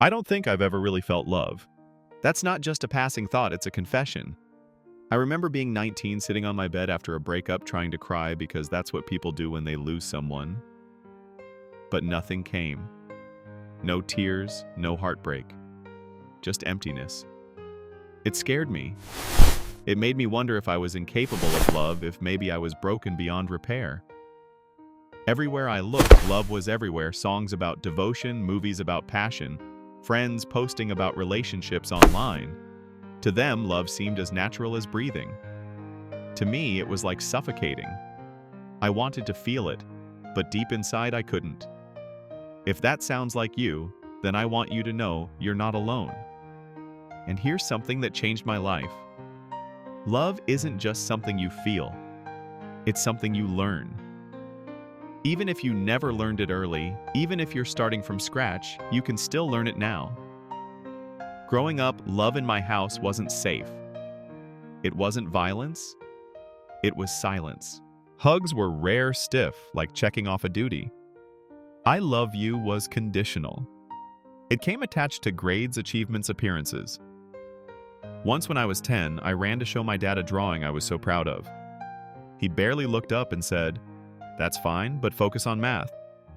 I don't think I've ever really felt love. That's not just a passing thought, it's a confession. I remember being 19, sitting on my bed after a breakup, trying to cry because that's what people do when they lose someone. But nothing came. No tears, no heartbreak. Just emptiness. It scared me. It made me wonder if I was incapable of love, if maybe I was broken beyond repair. Everywhere I looked, love was everywhere. Songs about devotion, movies about passion, friends posting about relationships online. To them, love seemed as natural as breathing. To me, it was like suffocating. I wanted to feel it, but deep inside I couldn't. If that sounds like you, then I want you to know you're not alone. And here's something that changed my life. Love isn't just something you feel. It's something you learn. Even if you never learned it early, even if you're starting from scratch, you can still learn it now. Growing up, love in my house wasn't safe. It wasn't violence. It was silence. Hugs were rare, stiff, like checking off a duty. I love you was conditional. It came attached to grades, achievements, appearances. Once when I was 10, I ran to show my dad a drawing I was so proud of. He barely looked up and said, "That's fine, but focus on math."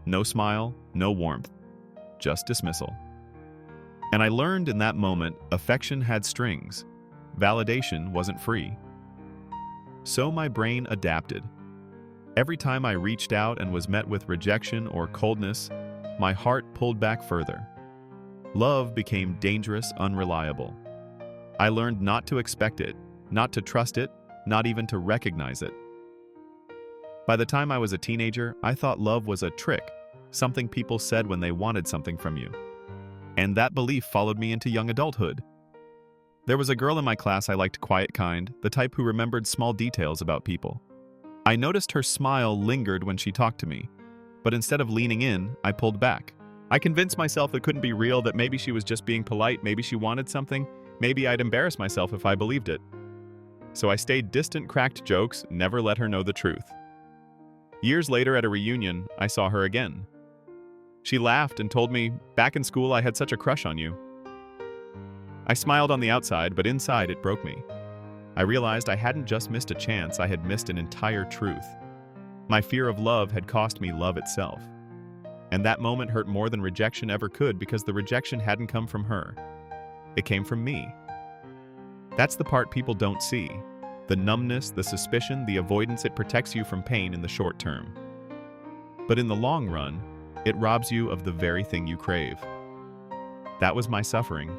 No smile, no warmth, just dismissal. And I learned in that moment, affection had strings. Validation wasn't free. So my brain adapted. Every time I reached out and was met with rejection or coldness, my heart pulled back further. Love became dangerous, unreliable. I learned not to expect it, not to trust it, not even to recognize it. By the time I was a teenager, I thought love was a trick, something people said when they wanted something from you. And that belief followed me into young adulthood. There was a girl in my class I liked, quiet kind, the type who remembered small details about people. I noticed her smile lingered when she talked to me, but instead of leaning in, I pulled back. I convinced myself it couldn't be real, that maybe she was just being polite, maybe she wanted something, maybe I'd embarrass myself if I believed it. So I stayed distant, cracked jokes, never let her know the truth. Years later at a reunion, I saw her again. She laughed and told me, "Back in school I had such a crush on you." I smiled on the outside, but inside it broke me. I realized I hadn't just missed a chance, I had missed an entire truth. My fear of love had cost me love itself. And that moment hurt more than rejection ever could, because the rejection hadn't come from her. It came from me. That's the part people don't see. The numbness, the suspicion, the avoidance. It protects you from pain in the short term. But in the long run, it robs you of the very thing you crave. That was my suffering.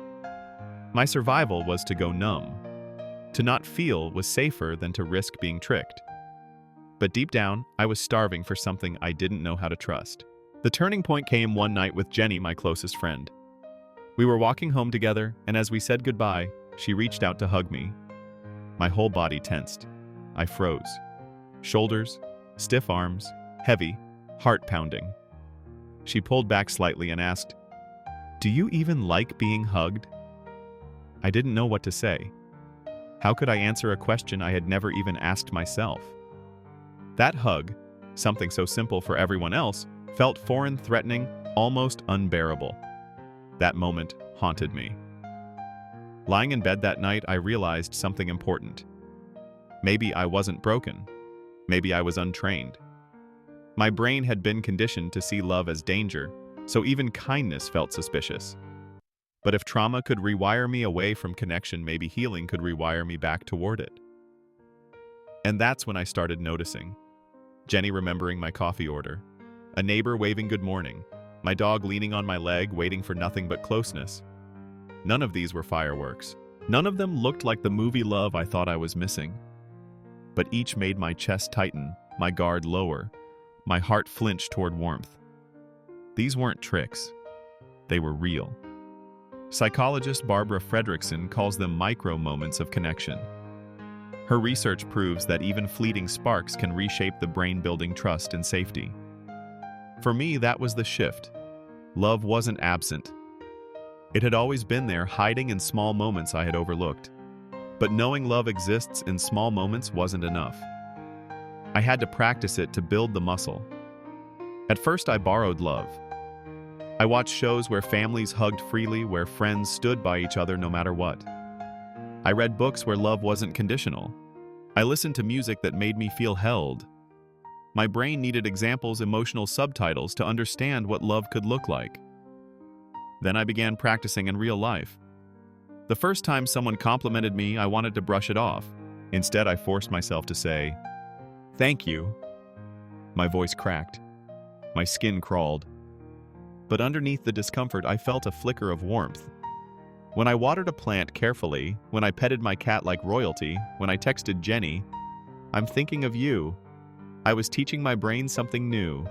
My survival was to go numb. To not feel was safer than to risk being tricked. But deep down, I was starving for something I didn't know how to trust. The turning point came one night with Jenny, my closest friend. We were walking home together, and as we said goodbye, she reached out to hug me. My whole body tensed. I froze. Shoulders, stiff arms, heavy, heart pounding. She pulled back slightly and asked, "Do you even like being hugged?" I didn't know what to say. How could I answer a question I had never even asked myself? That hug, something so simple for everyone else, felt foreign, threatening, almost unbearable. That moment haunted me. Lying in bed that night, I realized something important. Maybe I wasn't broken. Maybe I was untrained. My brain had been conditioned to see love as danger, so even kindness felt suspicious. But if trauma could rewire me away from connection, maybe healing could rewire me back toward it. And that's when I started noticing. Jenny remembering my coffee order. A neighbor waving good morning. My dog leaning on my leg, waiting for nothing but closeness. None of these were fireworks. None of them looked like the movie love I thought I was missing. But each made my chest tighten, my guard lower, my heart flinch toward warmth. These weren't tricks. They were real. Psychologist Barbara Fredrickson calls them micro moments of connection. Her research proves that even fleeting sparks can reshape the brain, building trust and safety. For me, that was the shift. Love wasn't absent. It had always been there, hiding in small moments I had overlooked. But knowing love exists in small moments wasn't enough. I had to practice it to build the muscle. At first, I borrowed love. I watched shows where families hugged freely, where friends stood by each other no matter what. I read books where love wasn't conditional. I listened to music that made me feel held. My brain needed examples, emotional subtitles to understand what love could look like. Then I began practicing in real life. The first time someone complimented me, I wanted to brush it off. Instead, I forced myself to say, "Thank you." My voice cracked. My skin crawled. But underneath the discomfort, I felt a flicker of warmth. When I watered a plant carefully, when I petted my cat like royalty, when I texted Jenny, "I'm thinking of you," I was teaching my brain something new.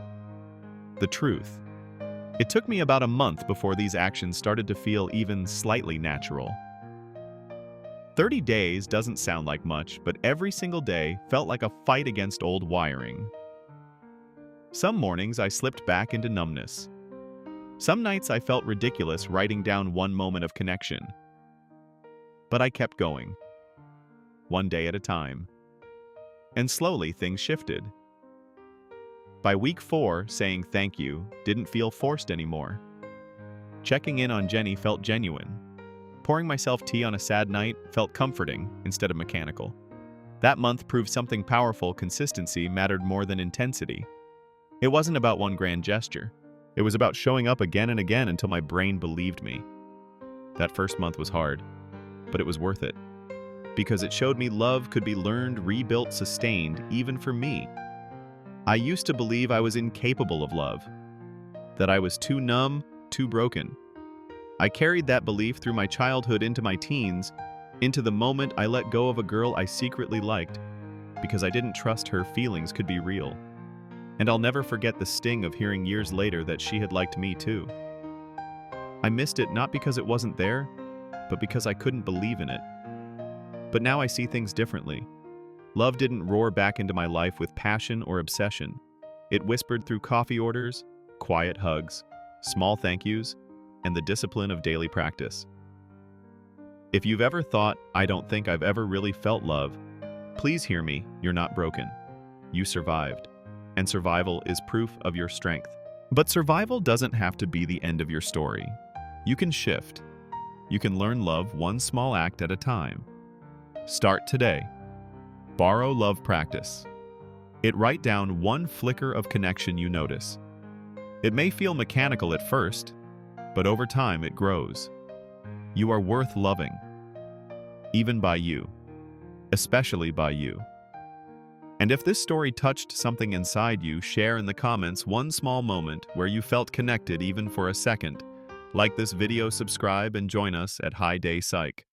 The truth. It took me about a month before these actions started to feel even slightly natural. 30 days doesn't sound like much, but every single day felt like a fight against old wiring. Some mornings I slipped back into numbness. Some nights I felt ridiculous writing down one moment of connection. But I kept going, one day at a time. And slowly things shifted. By week 4, saying thank you didn't feel forced anymore. Checking in on Jenny felt genuine. Pouring myself tea on a sad night felt comforting instead of mechanical. That month proved something powerful. Consistency mattered more than intensity. It wasn't about one grand gesture. It was about showing up again and again until my brain believed me. That first month was hard, but it was worth it. Because it showed me love could be learned, rebuilt, sustained, even for me. I used to believe I was incapable of love, that I was too numb, too broken. I carried that belief through my childhood into my teens, into the moment I let go of a girl I secretly liked, because I didn't trust her feelings could be real. And I'll never forget the sting of hearing years later that she had liked me too. I missed it not because it wasn't there, but because I couldn't believe in it. But now I see things differently. Love didn't roar back into my life with passion or obsession. It whispered through coffee orders, quiet hugs, small thank yous, and the discipline of daily practice. If you've ever thought, "I don't think I've ever really felt love," please hear me, you're not broken. You survived. And survival is proof of your strength. But survival doesn't have to be the end of your story. You can shift. You can learn love one small act at a time. Start today. Borrow love practice. Write down one flicker of connection you notice. It may feel mechanical at first, but over time it grows. You are worth loving. Even by you. Especially by you. And if this story touched something inside you, share in the comments one small moment where you felt connected even for a second. Like this video, subscribe, and join us at Hi Day Psych.